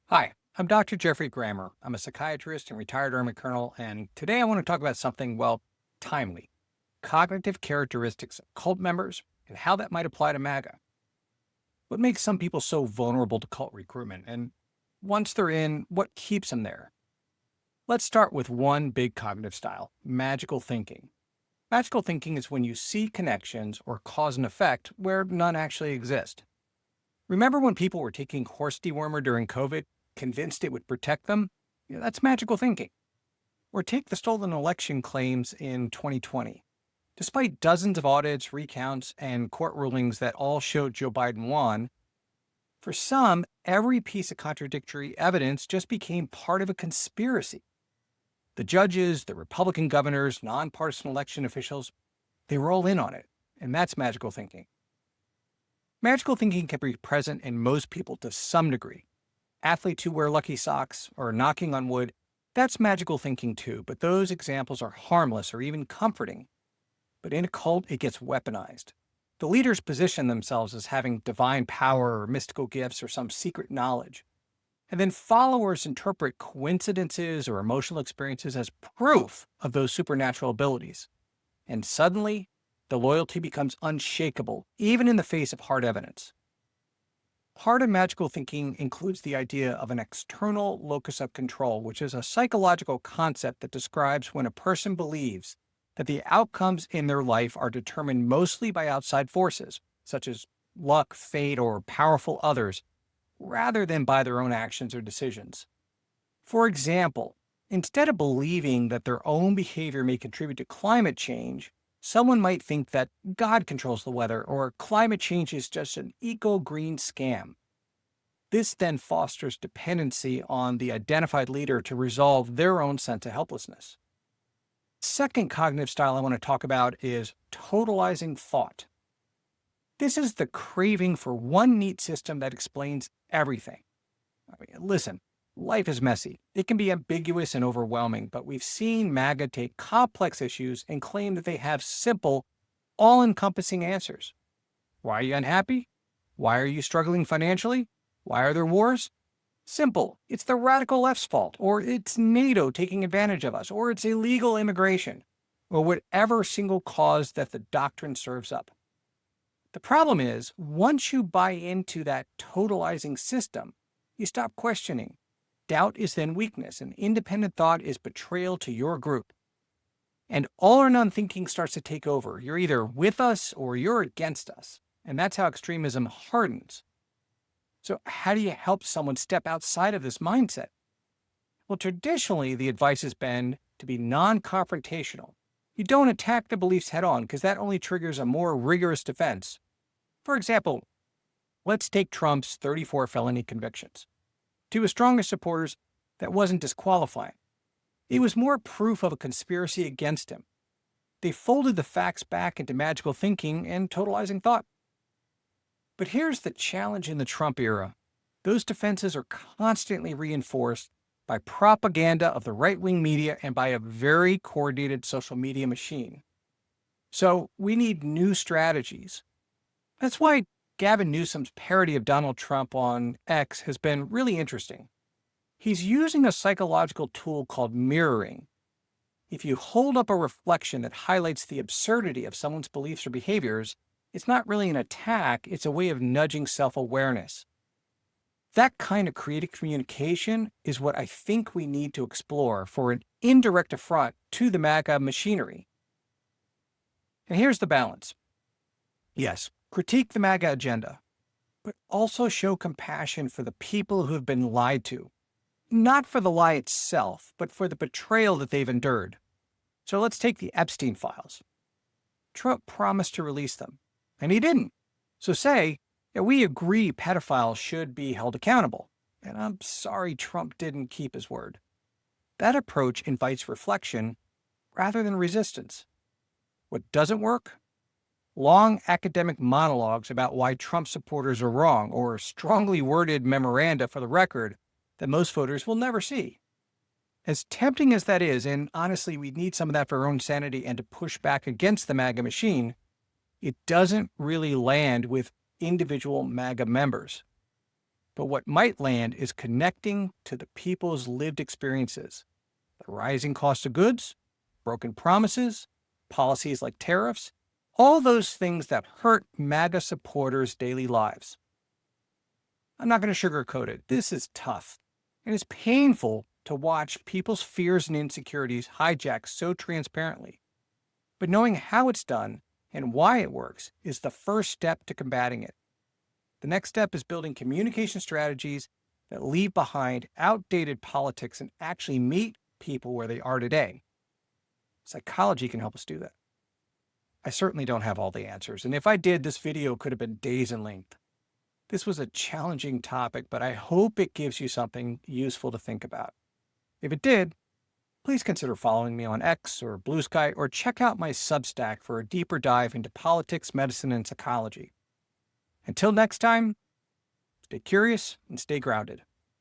Hi, I'm Dr. Jeffrey Grammer. I'm a psychiatrist and retired Army colonel, and today I want to talk about something, timely cognitive characteristics of cult members and how that might apply to MAGA. What makes some people so vulnerable to cult recruitment? And once they're in, what keeps them there? Let's start with one big cognitive style magical thinking. Magical thinking is when you see connections or cause and effect where none actually exist. Remember when people were taking horse dewormer during COVID, convinced it would protect them? Yeah, that's magical thinking. Or take the stolen election claims in 2020. Despite dozens of audits, recounts, and court rulings that all showed Joe Biden won, for some, every piece of contradictory evidence just became part of a conspiracy. The judges, the Republican governors, nonpartisan election officials, they were all in on it. And that's magical thinking. Magical thinking can be present in most people to some degree. Athletes who wear lucky socks or knocking on wood, that's magical thinking too, but those examples are harmless or even comforting. But in a cult, it gets weaponized. The leaders position themselves as having divine power or mystical gifts or some secret knowledge. And then followers interpret coincidences or emotional experiences as proof of those supernatural abilities. And suddenly, the loyalty becomes unshakable, even in the face of hard evidence. Part of magical thinking includes the idea of an external locus of control, which is a psychological concept that describes when a person believes that the outcomes in their life are determined mostly by outside forces, such as luck, fate, or powerful others, rather than by their own actions or decisions. For example, instead of believing that their own behavior may contribute to climate change, someone might think that God controls the weather or climate change is just an eco green scam. This then fosters dependency on the identified leader to resolve their own sense of helplessness. Second cognitive style I want to talk about is totalizing thought. This is the craving for one neat system that explains everything. Listen, life is messy. It can be ambiguous and overwhelming, but we've seen MAGA take complex issues and claim that they have simple, all encompassing answers. Why are you unhappy? Why are you struggling financially? Why are there wars? Simple. It's the radical left's fault, or it's NATO taking advantage of us, or it's illegal immigration, or whatever single cause that the doctrine serves up. The problem is, once you buy into that totalizing system, you stop questioning. Doubt is then weakness, and independent thought is betrayal to your group. And all or none thinking starts to take over. You're either with us or you're against us. And that's how extremism hardens. So, how do you help someone step outside of this mindset? Well, traditionally, the advice has been to be non confrontational. You don't attack the beliefs head on because that only triggers a more rigorous defense. For example, let's take Trump's 34 felony convictions. To his strongest supporters, that wasn't disqualifying. It was more proof of a conspiracy against him. They folded the facts back into magical thinking and totalizing thought. But here's the challenge in the Trump era. Those defenses are constantly reinforced by propaganda of the right-wing media and by a very coordinated social media machine. So we need new strategies. That's why Gavin Newsom's parody of Donald Trump on X has been really interesting. He's using a psychological tool called mirroring. If you hold up a reflection that highlights the absurdity of someone's beliefs or behaviors, it's not really an attack, it's a way of nudging self-awareness. That kind of creative communication is what I think we need to explore for an indirect affront to the MAGA machinery. And here's the balance. Yes, critique the MAGA agenda, but also show compassion for the people who have been lied to. Not for the lie itself, but for the betrayal that they've endured. So let's take the Epstein files. Trump promised to release them, and he didn't. So say, yeah, we agree pedophiles should be held accountable, and I'm sorry Trump didn't keep his word. That approach invites reflection rather than resistance. What doesn't work? Long academic monologues about why Trump supporters are wrong, or strongly worded memoranda for the record that most voters will never see. As tempting as that is, and honestly, we need some of that for our own sanity and to push back against the MAGA machine, it doesn't really land with individual MAGA members. But what might land is connecting to the people's lived experiences, the rising cost of goods, broken promises, policies like tariffs, all those things that hurt MAGA supporters' daily lives. I'm not going to sugarcoat it. This is tough. And it's painful to watch people's fears and insecurities hijacked so transparently. But knowing how it's done and why it works is the first step to combating it. The next step is building communication strategies that leave behind outdated politics and actually meet people where they are today. Psychology can help us do that. I certainly don't have all the answers, and if I did, this video could have been days in length. This was a challenging topic, but I hope it gives you something useful to think about. If it did, please consider following me on X or Blue Sky, or check out my Substack for a deeper dive into politics, medicine, and psychology. Until next time, stay curious and stay grounded.